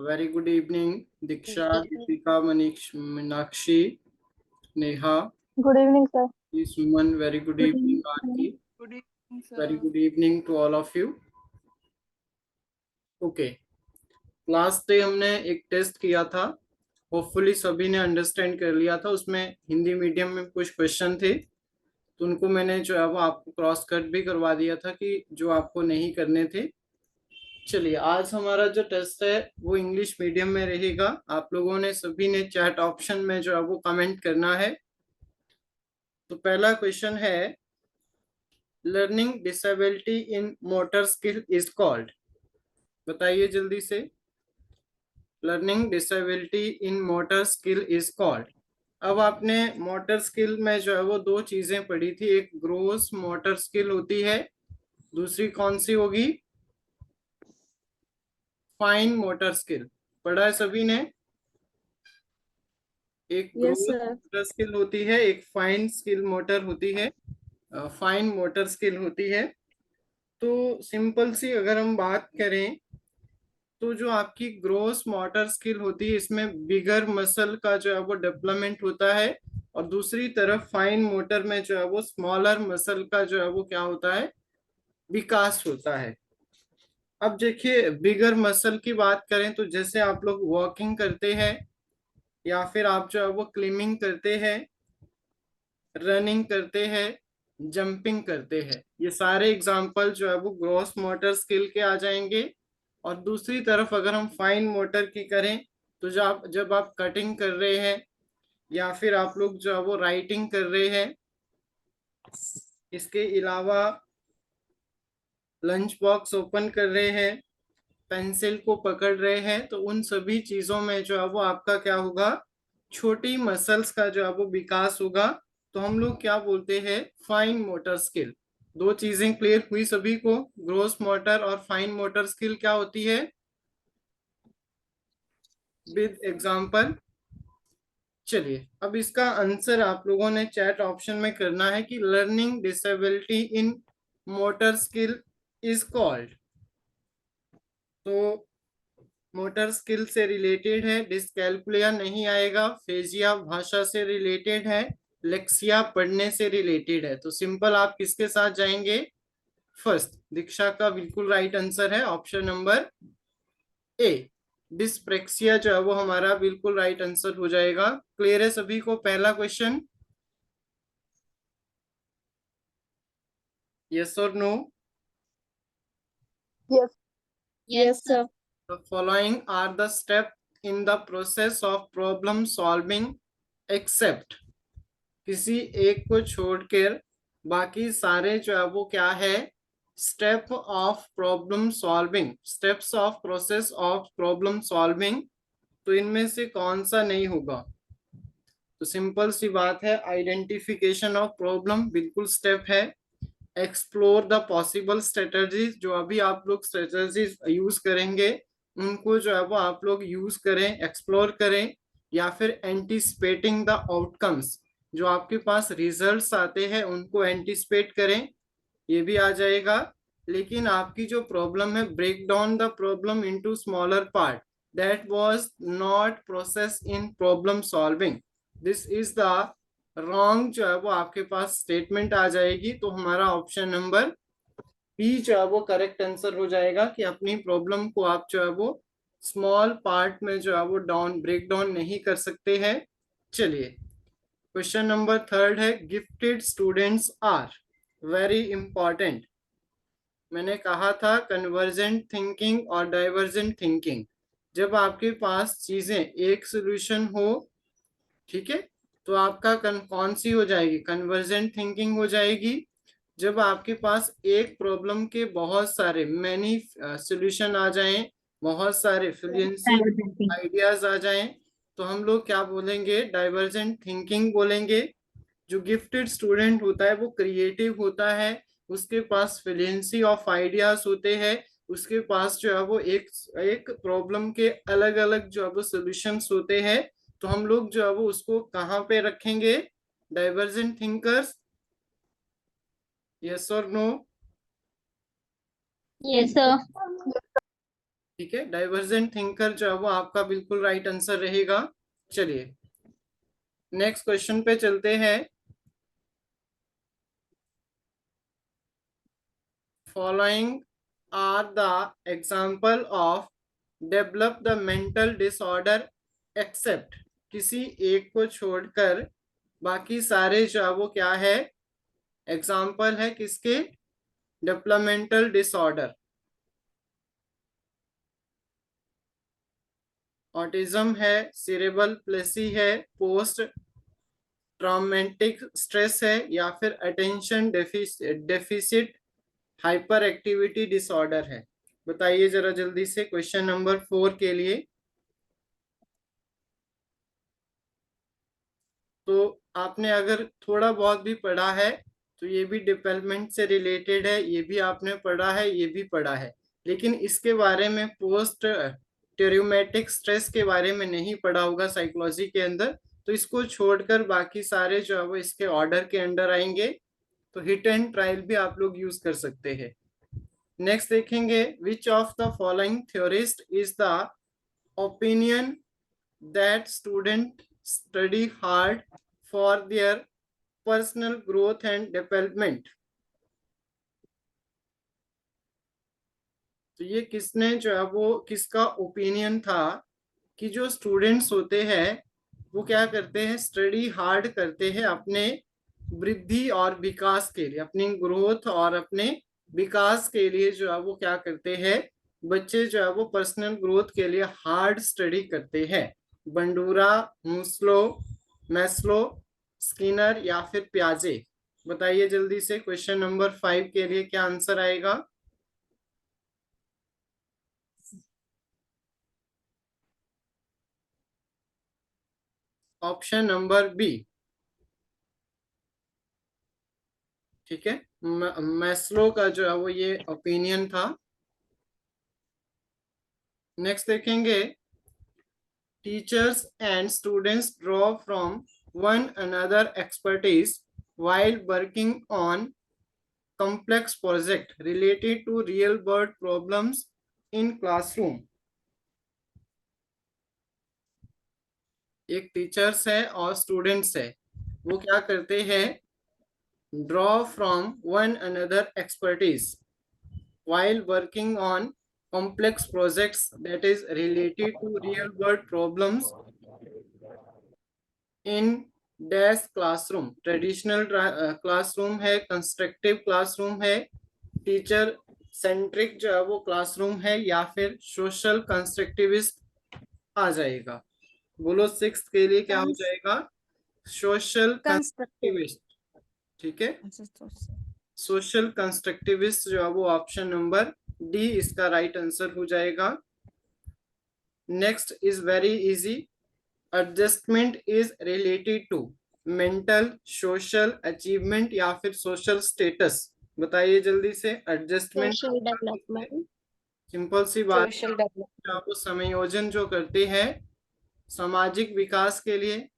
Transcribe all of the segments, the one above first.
Very good evening Diksha, Good Deepika, Manish, Meenakshi, Neha, Good evening, sir. Suman. Very good Good evening Aarti. evening. evening, very sir. Good evening to all of you. Okay, last day हमने एक test किया था, hopefully सभी ने understand कर लिया था। उसमें हिंदी मीडियम में कुछ क्वेश्चन थे, तो उनको मैंने जो है वो आपको क्रॉस कट भी करवा दिया था कि जो आपको नहीं करने थे। चलिए, आज हमारा जो टेस्ट है वो इंग्लिश मीडियम में रहेगा। आप लोगों ने सभी ने चैट ऑप्शन में जो है वो कमेंट करना है। तो पहला क्वेश्चन है, learning disability in motor skill is called. बताइए जल्दी से। Learning disability in motor skill is called. अब आपने मोटर स्किल में जो है वो दो चीजें पढ़ी थी, एक ग्रोस मोटर स्किल होती है, दूसरी कौन सी होगी? Fine motor skill. पढ़ा है सभी ने? एक Yes, gross sir. Motor skill होती है, एक फाइन स्किल मोटर होती है, फाइन मोटर स्किल होती है। तो सिंपल सी अगर हम बात करें, तो जो आपकी ग्रोस मोटर स्किल होती है इसमें बिगर मसल का जो है वो डेवलपमेंट होता है, और दूसरी तरफ फाइन मोटर में जो है वो स्मॉलर मसल का जो है वो क्या होता है? विकास होता है। अब देखिए, बिगर मसल की बात करें तो जैसे आप लोग वॉकिंग करते हैं, या फिर आप जो है वो क्लिम्बिंग करते हैं, रनिंग करते हैं, जंपिंग करते हैं, ये सारे एग्जाम्पल जो है वो ग्रॉस मोटर स्किल के आ जाएंगे। और दूसरी तरफ अगर हम फाइन मोटर की करें, तो जब आप कटिंग कर रहे हैं, या फिर आप लोग जो है वो राइटिंग कर रहे हैं, इसके अलावा लंच बॉक्स ओपन कर रहे हैं, पेंसिल को पकड़ रहे हैं, तो उन सभी चीजों में जो है वो आपका क्या होगा? छोटी मसल्स का जो है वो विकास होगा। तो हम लोग क्या बोलते हैं? Fine motor skill. दो चीजें क्लियर हुई सभी को? ग्रोस मोटर और फाइन मोटर स्किल क्या होती है? With example. चलिए, अब इसका आंसर आप लोगों ने चैट ऑप्शन में करना है कि learning disability in motor skill is called. तो मोटर स्किल से रिलेटेड है, डिस्कैल्कुलिया नहीं आएगा, फेजिया भाषा से रिलेटेड है, लेक्सिया पढ़ने से रिलेटेड है। तो सिंपल आप किसके साथ जाएंगे? फर्स्ट, दीक्षा का बिल्कुल राइट आंसर है ऑप्शन नंबर ए। डिस्प्रेक्सिया जो है वो हमारा बिल्कुल राइट आंसर हो जाएगा। क्लियर है सभी को पहला क्वेश्चन? यस और no? Yes. Yes, sir. The following are the steps in the process of problem solving except, किसी एक को छोड़कर बाकी सारे जो है वो क्या है? Step of problem solving, steps of process of problem solving. तो इनमें से कौन सा नहीं होगा? तो सिंपल सी बात है, आइडेंटिफिकेशन ऑफ प्रॉब्लम बिल्कुल स्टेप है। एक्सप्लोर द पॉसिबल स्ट्रेटजीज, जो अभी आप लोग स्ट्रेटजीज यूज करेंगे उनको जो है वो आप लोग यूज करें, एक्सप्लोर करें। या फिर एंटिसिपेटिंग द आउटकम्स, जो आपके पास रिजल्ट्स आते हैं उनको एंटिसिपेट करें, ये भी आ जाएगा। लेकिन आपकी जो प्रॉब्लम है, break down the problem into smaller part, that was not process in problem solving. This is the wrong जो है वो आपके पास स्टेटमेंट आ जाएगी। तो हमारा ऑप्शन नंबर बी जो है वो करेक्ट आंसर हो जाएगा कि अपनी प्रॉब्लम को आप जो है वो स्मॉल पार्ट में जो है वो ब्रेक डाउन नहीं कर सकते हैं। चलिए, क्वेश्चन नंबर थर्ड है, gifted students are very important. मैंने कहा था कन्वर्जेंट थिंकिंग और डाइवर्जेंट थिंकिंग। जब आपके पास चीजें एक सोल्यूशन हो, ठीक है, तो आपका कौन सी हो जाएगी? कन्वर्जेंट थिंकिंग हो जाएगी। जब आपके पास एक प्रॉब्लम के बहुत सारे मैनी सॉल्यूशन आ जाएं, बहुत सारे फ्लुएंसी आइडियाज आ जाएं, तो हम लोग क्या बोलेंगे? डाइवर्जेंट थिंकिंग बोलेंगे। जो गिफ्टेड स्टूडेंट होता है वो क्रिएटिव होता है, उसके पास फ्लुएंसी ऑफ आइडियाज होते हैं, उसके पास जो है वो एक एक प्रॉब्लम के अलग अलग जो है वो सॉल्यूशंस होते हैं। तो हम लोग जो है वो उसको कहाँ पे रखेंगे? Divergent thinkers. यस और नो? Yes, sir. ठीक है, डाइवर्जेंट थिंकर जो है वो आपका बिल्कुल राइट आंसर रहेगा। चलिए नेक्स्ट क्वेश्चन पे चलते हैं। Following are the example of develop the mental disorder except, किसी एक को छोड़कर बाकी सारे जो है वो क्या है, एग्जाम्पल है किसके, डेवलपमेंटल डिसऑर्डर। ऑटिज्म है, सिरेबल प्लेसी है, पोस्ट ट्रॉमेटिक स्ट्रेस है, या फिर attention deficit hyper activity disorder है। बताइए जरा जल्दी से क्वेश्चन नंबर 4 के लिए। तो आपने अगर थोड़ा बहुत भी पढ़ा है तो ये भी डेवलपमेंट से रिलेटेड है, ये भी आपने पढ़ा है, ये भी पढ़ा है, लेकिन इसके बारे में पोस्ट ट्यूमेटिक स्ट्रेस के बारे में नहीं पढ़ा होगा साइकोलॉजी के अंदर। तो इसको छोड़कर बाकी सारे जो है वो इसके ऑर्डर के अंडर आएंगे। तो हिट एंड ट्रायल भी आप लोग यूज कर सकते हैं। नेक्स्ट देखेंगे, विच of the following theorist is the opinion that students study hard for their personal growth and development। तो ये किसने जो है वो किसका ओपिनियन था कि जो स्टूडेंट्स होते हैं वो क्या करते हैं, स्टडी हार्ड करते हैं अपने वृद्धि और विकास के लिए, अपनी ग्रोथ और अपने विकास के लिए जो है वो क्या करते हैं, बच्चे जो है वो पर्सनल ग्रोथ के लिए हार्ड स्टडी करते हैं। बंडूरा, मुस्लो, मैस्लो, स्किनर या फिर प्याजे। बताइए जल्दी से क्वेश्चन नंबर 5 के लिए क्या आंसर आएगा। Option number B. ठीक है, मैस्लो का जो है वो ये ओपिनियन था। नेक्स्ट देखेंगे, teachers and students draw from one another expertise while working on complex project related to real world problems in classroom। एक टीचर्स है और स्टूडेंट्स है, वो क्या करते हैं, draw from one another expertise while working on complex projects that is related to real world problems in dash classroom. Traditional classroom है, constructive classroom है, टीचर सेंट्रिक जो है वो क्लासरूम है, या फिर सोशल कंस्ट्रक्टिविस्ट आ जाएगा। बोलो सिक्स के लिए क्या हो जाएगा, सोशल कंस्ट्रक्टिव। कंस्ट्रक्टिविस्ट। ठीक है, सोशल कंस्ट्रक्टिविस्ट जो है वो ऑप्शन नंबर डी इसका राइट आंसर हो जाएगा। Next is very easy, adjustment is related to mental, social achievement या फिर सोशल स्टेटस। बताइए जल्दी से, एडजस्टमेंट सोशल डेवलपमेंट। सिंपल सी बात है, सोशल डेवलपमेंट। आप समायोजन जो करते हैं सामाजिक विकास के लिए,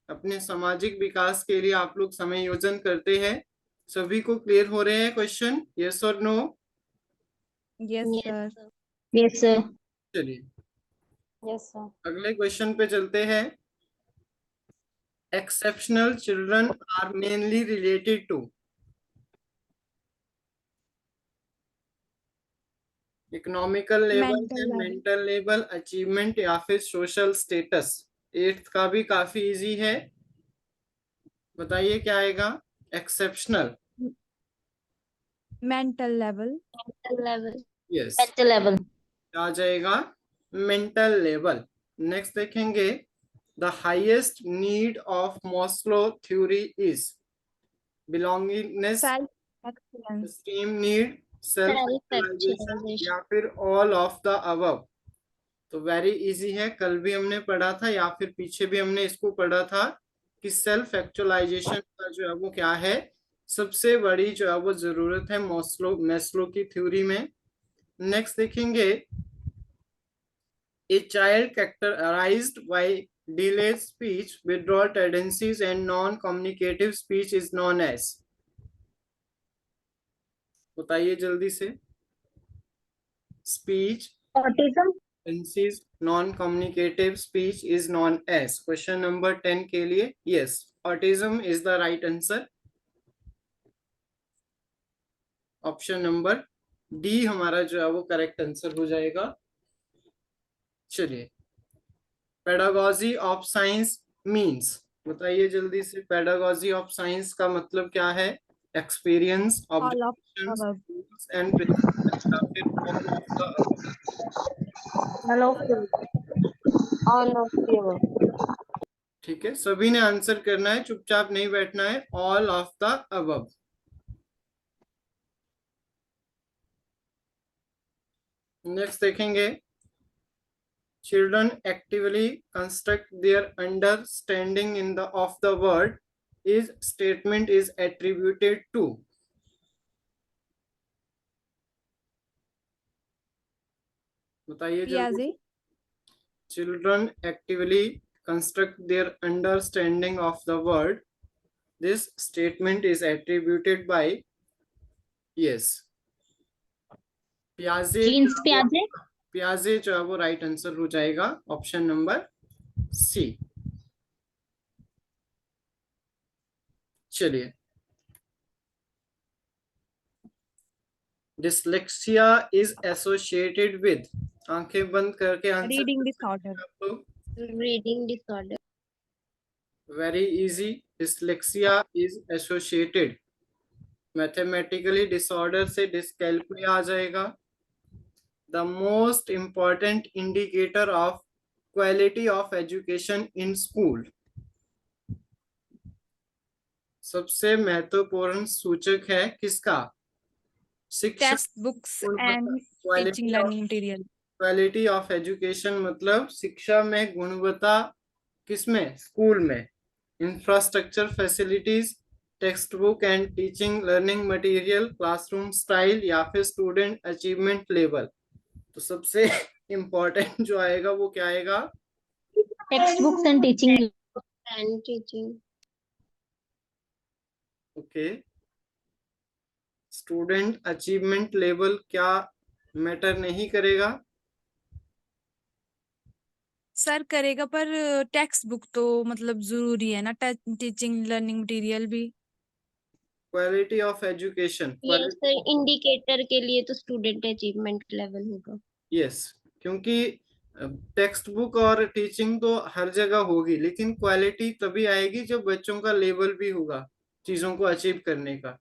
अपने सामाजिक विकास के लिए आप लोग समायोजन करते हैं। सभी को क्लियर हो रहे हैं क्वेश्चन, यस और no. Yes sir. Yes sir. चलिए यस सर। अगले क्वेश्चन पे चलते हैं। Exceptional children are mainly related to economical level है, मेंटल लेवल, अचीवमेंट या फिर सोशल स्टेटस। एट्थ का भी काफी इजी है, बताइए क्या आएगा। Exceptional, mental level. Mental level. Yes, mental level आ जाएगा मेंटल लेवल। नेक्स्ट देखेंगे, the highest need of Maslow theory is belongingness, self excellence. Esteem need, self self actualization actualization. या फिर ऑल ऑफ द अबव। तो very easy है, कल भी हमने पढ़ा था या फिर पीछे भी हमने इसको पढ़ा था कि सेल्फ एक्चुअलाइजेशन का जो है वो क्या है, सबसे बड़ी जो है वो जरूरत है मैस्लो की थ्योरी में। नेक्स्ट देखेंगे, a child characterised by delayed speech, withdrawal tendencies and non-communicative speech is known as। बताइए जल्दी से, speech Autism. Tenses non-communicative speech is known as. Question number 10 के लिए yes, autism is the right answer. Option number D हमारा जो है वो correct answer हो जाएगा. चलिए, पेडागोजी ऑफ साइंस मीन्स, बताइए जल्दी से. पेडागोजी ऑफ साइंस का मतलब क्या है? Experience, All of observations, above. Rules and principles, या फिर all of the above. All of the above. ठीक है, सभी ने आंसर करना है, चुपचाप नहीं बैठना है. All of the above. Next देखेंगे. Children actively construct their understanding in the of the word is statement is attributed to. बताइए जल्दी. Piaget. Children actively construct their understanding of the word. This statement is attributed by yes. Jeans Piaget. Piaget जो है वो right answer हो जाएगा. Option number C. चलिए, dyslexia is associated with. आंखें बंद करके answer. Reading disorder. Reading disorder. Very easy. Dyslexia is associated mathematically disorder से डिस्कैल्कुलिया आ जाएगा. The most important indicator of quality of education in school. सबसे महत्वपूर्ण सूचक है किसका? शिक्षा. Textbooks and teaching learning material. Quality of education मतलब शिक्षा में गुणवत्ता किसमें? स्कूल में. Infrastructure, facilities, text book and teaching learning material, classroom style, या फिर स्टूडेंट अचीवमेंट लेवल. तो सबसे इम्पोर्टेंट जो आएगा वो क्या आएगा? Textbooks and teaching. Okay. Student achievement level क्या मैटर नहीं करेगा? सर करेगा, पर टेक्स्ट बुक तो मतलब जरूरी है ना, टीचिंग लर्निंग मटेरियल भी. Quality of education. Yes sir, indicator के लिए तो student achievement level होगा. यस, क्योंकि टेक्स्ट बुक और टीचिंग तो हर जगह होगी, लेकिन क्वालिटी तभी आएगी जब बच्चों का लेवल भी होगा चीजों को अचीव करने का.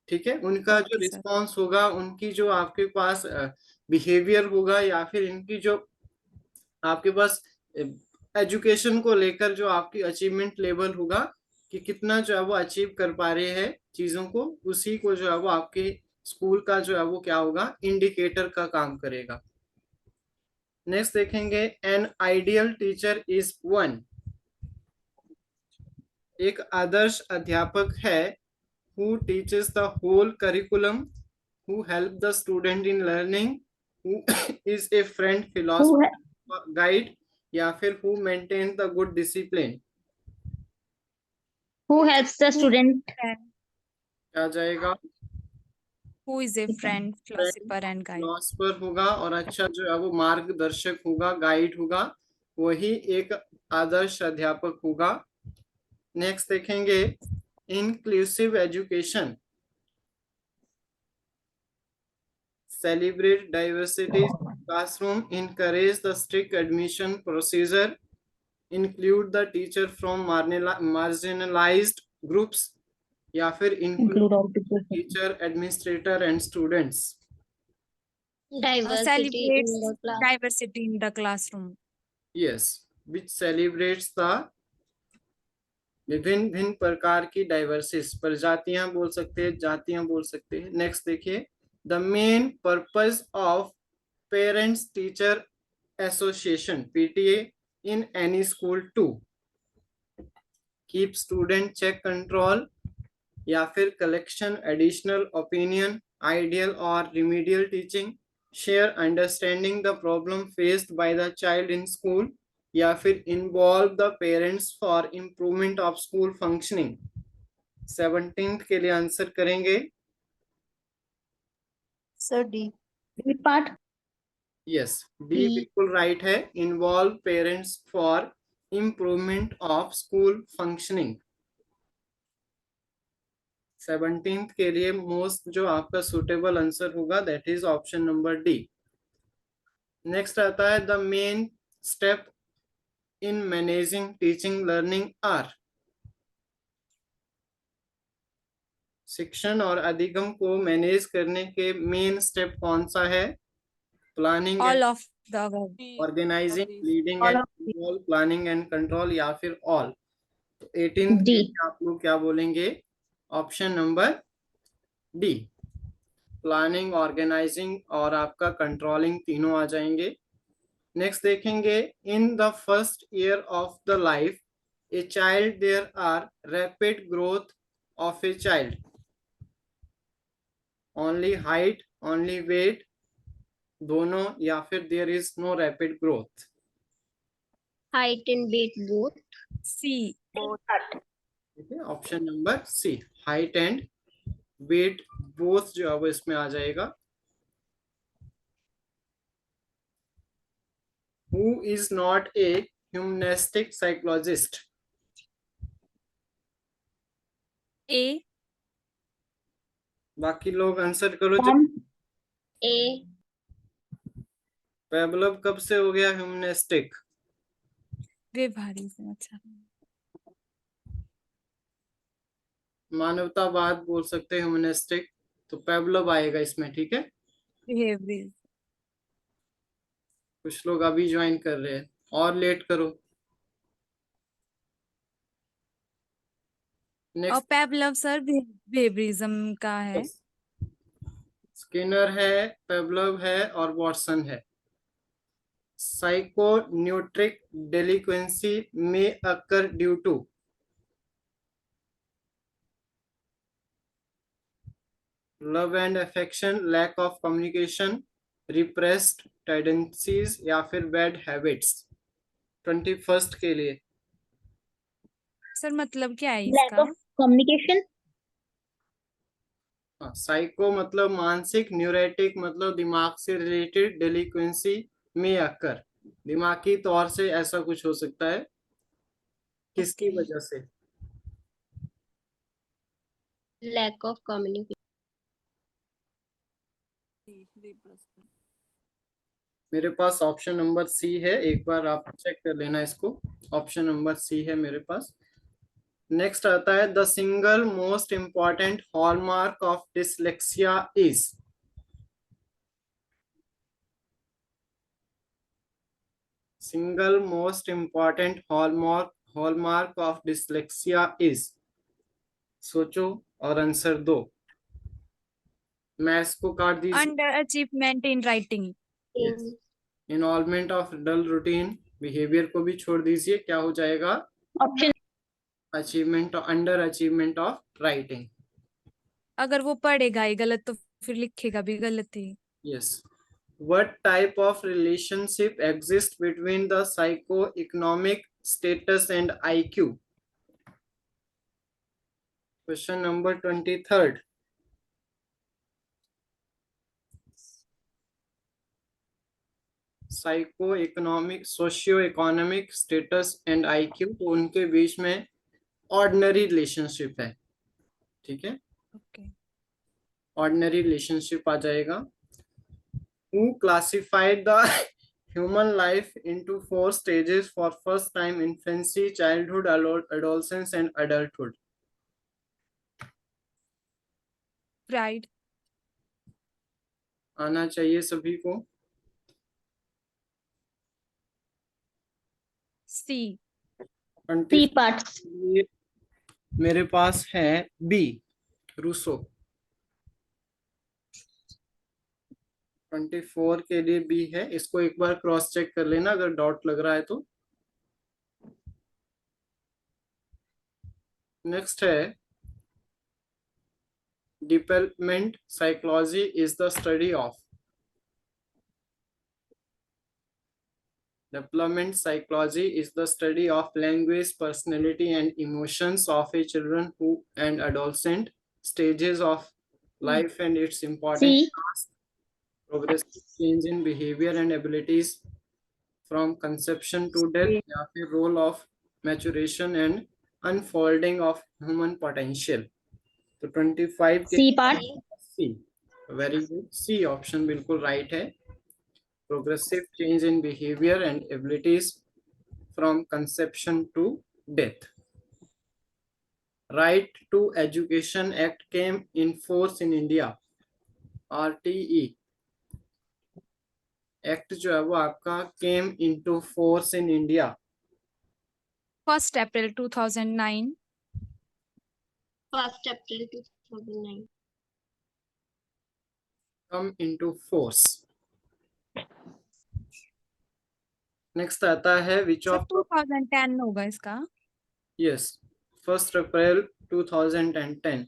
ठीक है, उनका जो Okay, sir. रिस्पॉन्स होगा, उनकी जो आपके पास बिहेवियर होगा, या फिर इनकी जो आपके पास एजुकेशन को लेकर जो आपकी अचीवमेंट लेवल होगा कि कितना जो है वो अचीव कर पा रहे हैं चीजों को, उसी को जो है वो आपके स्कूल का जो है वो क्या होगा? इंडिकेटर का काम करेगा. नेक्स्ट देखेंगे. An ideal teacher is one. एक आदर्श अध्यापक है who teaches the whole curriculum, who help the student in learning, who is a friend, philosopher, guide, या फिर who maintains the good discipline. Who helps the student? क्या जाएगा? Who is a friend, philosopher and guide. Philosopher होगा, और अच्छा जो है वो मार्गदर्शक होगा, गाइड होगा, वही एक आदर्श अध्यापक होगा. नेक्स्ट देखेंगे. Inclusive education celebrate diversity classroom, encourage the strict admission procedure, include the teacher from marginalized groups, या फिर include teacher, administrator and students. Diversity in Celebrates the class. diversity in the classroom. Yes, which celebrates the विभिन्न भिन्न प्रकार की डाइवर्सिस. प्रजातियां बोल सकते हैं, जातियां बोल सकते हैं. नेक्स्ट देखिए. The main purpose of parents teacher association PTA in any school to keep student check control, या फिर कलेक्शन एडिशनल ओपिनियन, आइडियल और remedial teaching, share understanding the problem faced by the child in school, या फिर involve the parents for improvement of school functioning. 17th के लिए answer करेंगे. Sir D. D part. Yes, D C. बिल्कुल right है। Involve parents for improvement of school functioning. 17th के लिए most जो आपका सुटेबल आंसर होगा that is option number D. Next आता है the main step in managing teaching learning are. शिक्षण और अधिगम को मैनेज करने के मेन स्टेप कौन सा है? Planning and all of the above. Organising, leading all and of control, planning and control, या फिर ऑल। तो 18th डी। के लिए आप लोग क्या बोलेंगे? Option number D. Planning, organising और आपका कंट्रोलिंग तीनों आ जाएंगे। नेक्स्ट देखेंगे, in the first year of the life a child there are rapid growth of a child. Only height, only weight, दोनों, या फिर there is no rapid growth? Height and weight both. C. ठीक है, option number C, height and weight both जो है वो इसमें आ जाएगा। Who is not a humanistic psychologist? ए। बाकी लोग आंसर करो। ए। पेवलव कब से हो गया ह्यूमनिस्टिक? व्यवहारिज्म। अच्छा। मानवतावाद बोल सकते हैं ह्यूमनिस्टिक, तो पेवलव आएगा इसमें। ठीक है, बिहेवियरिज्म। कुछ लोग अभी ज्वाइन कर रहे हैं, और लेट करो। और नेक्स्ट, पेवलव सर बिहेवियरिज्म का है। स्किनर है, पेवलव है और वॉटसन है। साइकोन्यूट्रिक डेलिक्वेंसी में occur due to love and affection, lack of communication, repressed tendencies, या फिर बैड हैबिट्स। 21st के लिए सर मतलब क्या है लैक इसका? Of communication. साइको मतलब मानसिक, न्यूरेटिक मतलब दिमाग से रिलेटेड, डेलिक्वेंसी में अकर दिमागी तौर से ऐसा कुछ हो सकता है। किसकी ओके। वजह से? Lack of communication. मेरे पास ऑप्शन नंबर सी है, एक बार आप चेक कर लेना इसको। ऑप्शन नंबर सी है मेरे पास। नेक्स्ट आता है the single most important hallmark of dyslexia is. Single most important hallmark of dyslexia is. सोचो और आंसर दो। मैं इसको काट दीजिए। Under achievement in writing. Involvement of dull routine, behaviour को भी छोड़ दीजिए, क्या हो जाएगा? Option achievement, under achievement of writing. अगर वो पढ़ेगा ही गलत तो फिर लिखेगा भी गलत ही। Yes. What type of relationship exists between the psychoeconomic status and IQ? Question number 23rd. Psycho economic, socio economic status and IQ, तो उनके बीच में ऑर्डिनरी रिलेशनशिप है। ठीक है, ओके। ऑर्डिनरी रिलेशनशिप आ जाएगा। Who classified the human life into 4 stages for first time: infancy, childhood, adolescence and adulthood? Pride. आना चाहिए सभी को। सी। सी पार्ट्स। मेरे पास है बी, रूसो। 24 के लिए बी है। इसको एक बार क्रॉस चेक कर लेना अगर डाउट लग रहा है तो। नेक्स्ट है development psychology is the study of. Development psychology is the study of language, personality, and emotions of a children who and adolescent stages of life and its C. important task. Progressive change in behaviour and abilities from conception to death, या फिर role of maturation and unfolding of human potential. तो 25 के C part. C. Very good, C option बिल्कुल right है। Progressive change in behaviour and abilities from conception to death. Right to education act came in force in India, RTE act जो है वो आपका came into force in India. 1 April 2009। 1 April 2009। Come into force. Next आता है विच sir of 2010 होगा इसका। Yes 1 April 2010।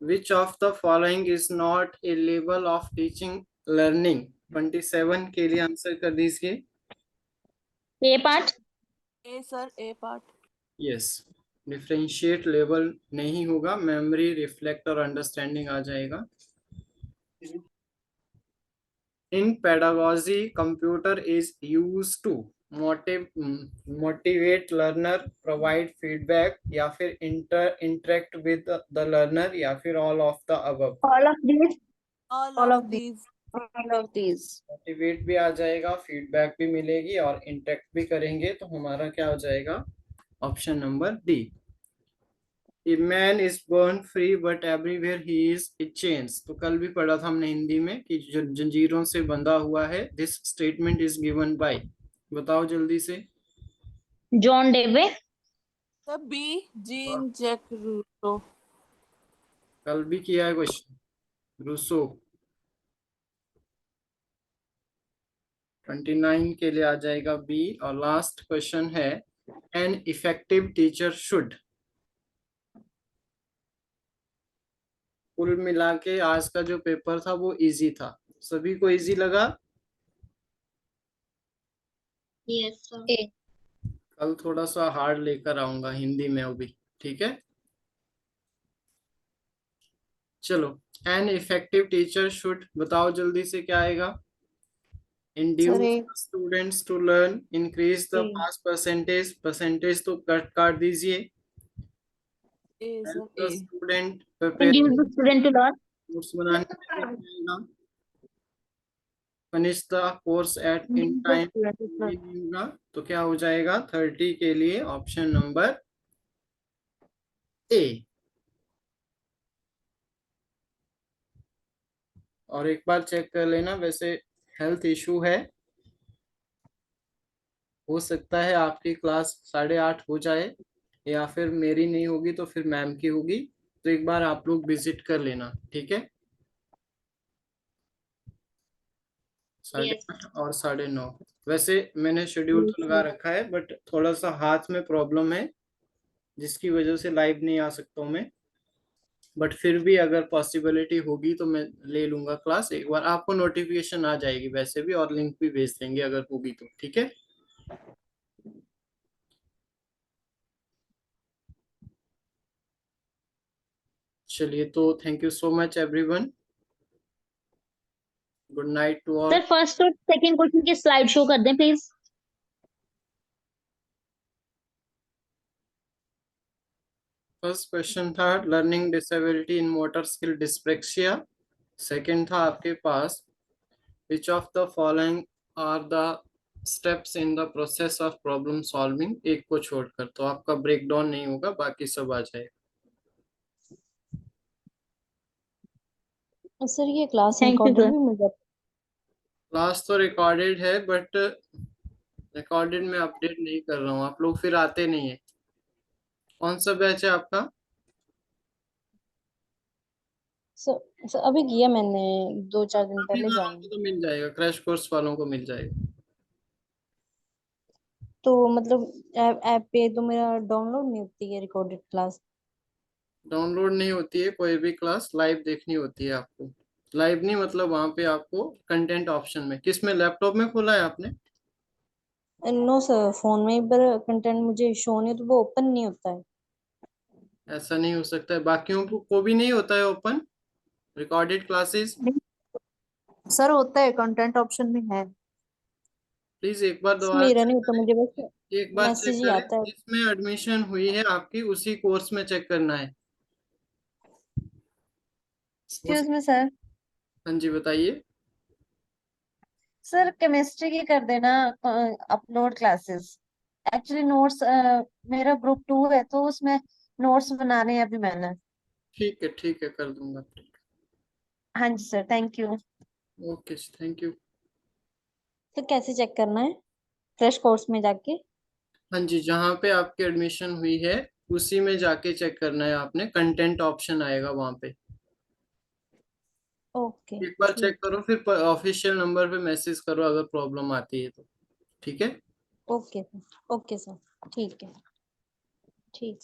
Which of the following is not a label of teaching learning? 27 के लिए आंसर कर दीजिए। A part. A sir, A part. Yes, differentiate label नहीं होगा, मेमोरी, रिफ्लेक्ट और अंडरस्टैंडिंग आ जाएगा। In pedagogy computer is use to motivate learner, provide feedback, या फिर इंटरेक्ट विद द लर्नर, या फिर all of the above. All of these. All of these. All of these. Motivate भी आ जाएगा, फीडबैक भी मिलेगी और इंटरेक्ट भी करेंगे, तो हमारा क्या हो जाएगा? Option number D. A man is born free but everywhere he is in chains। तो कल भी पढ़ा था हमने हिंदी में कि जंजीरों से बंधा हुआ है। This statement is given by, बताओ जल्दी से। John Dewey. Sir B, Jean Jacques Rousseau. कल भी किया है क्वेश्चन, रूसो। 29 के लिए आ जाएगा बी। और लास्ट क्वेश्चन है एन इफेक्टिव टीचर शुड। कुल मिला के आज का जो पेपर था वो इजी था, सभी को इजी लगा? Yes sir. कल थोड़ा सा हार्ड लेकर आऊंगा हिंदी में अभी, ठीक है? चलो, एन इफेक्टिव टीचर शुड, बताओ जल्दी से क्या आएगा? Induce students to learn, increase the pass percentage, percentage तो काट दीजिए। A sir, help the A. Student induce the student to learn. Notes बनाने में आएगा। Finish the course at in time, तो क्या हो जाएगा? 30 के लिए ऑप्शन नंबर ए। और एक बार चेक कर लेना, वैसे हेल्थ इशू है, हो सकता है आपकी क्लास 8:30 हो जाए, या फिर मेरी नहीं होगी तो फिर मैम की होगी, तो एक बार आप लोग विजिट कर लेना, ठीक है? 8:30 और 9:30, वैसे मैंने शेड्यूल तो लगा रखा है, बट थोड़ा सा हाथ में प्रॉब्लम है जिसकी वजह से लाइव नहीं आ सकता हूँ मैं, बट फिर भी अगर पॉसिबिलिटी होगी तो मैं ले लूंगा क्लास। एक बार आपको नोटिफिकेशन आ जाएगी वैसे भी, और लिंक भी भेज देंगे अगर होगी तो, ठीक है? चलिए, तो thank you so much everyone, good night to all. Sir first और सेकंड क्वेश्चन की स्लाइड शो कर दें प्लीज। फर्स्ट क्वेश्चन था learning disability in motor skill dyspraxia. Second था आपके पास which of the following are the steps in the process of problem solving, एक को छोड़कर, तो आपका ब्रेक डाउन नहीं होगा, बाकी सब आ जाएगा। सर ये class thank you recorded sir. भी मिल जाता क्लास तो रिकॉर्डेड है, बट रिकॉर्डेड में अपडेट नहीं कर रहा हूँ, आप लोग फिर आते नहीं है। कौन सा बैच है आपका? सर अभी किया मैंने 2-4 दिन अभी पहले वालों ज्वाइन। को तो मिल जाएगा, क्रैश कोर्स वालों को मिल जाएगा। तो मतलब ऐप पे तो मेरा डाउनलोड नहीं होती है रिकॉर्डेड क्लास। डाउनलोड नहीं होती है कोई भी क्लास, लाइव देखनी होती है आपको। लाइव नहीं मतलब वहां पे आपको कंटेंट ऑप्शन में, किस में, लैपटॉप में खोला है आपने? नो सर, फोन में ही, पर कंटेंट मुझे शो नहीं, तो वो ओपन नहीं होता है। ऐसा नहीं हो सकता है, बाकियों को भी नहीं होता है ओपन रिकॉर्डेड क्लासेस? सर होता है, कंटेंट ऑप्शन में है। प्लीज एक बार दोबारा मेरा चेक नहीं होता, करें, मुझे बस एक बार चेक मैसेज ही करें आता है। जिसमें एडमिशन हुई है आपकी उसी कोर्स में चेक करना है। Excuse me sir. हाँ जी बताइए। सर केमिस्ट्री की कर देना अपलोड क्लासेस। एक्चुअली नोट्स मेरा ग्रुप 2 है तो उसमें नोट्स बनाने हैं अभी मैंने। ठीक है कर दूंगा। हाँ जी sir, thank you. Okay thank you. तो कैसे चेक करना है? फ्रेश कोर्स में जाके? हाँ जी, जहाँ पे आपकी एडमिशन हुई है उसी में जाके चेक करना है आपने, कंटेंट ऑप्शन आएगा वहाँ पे। ओके एक बार चेक ठीक। करो फिर ऑफिशियल नंबर पे मैसेज करो अगर प्रॉब्लम आती है तो। ठीक है। ओके ओके सर, ठीक है। ठीक।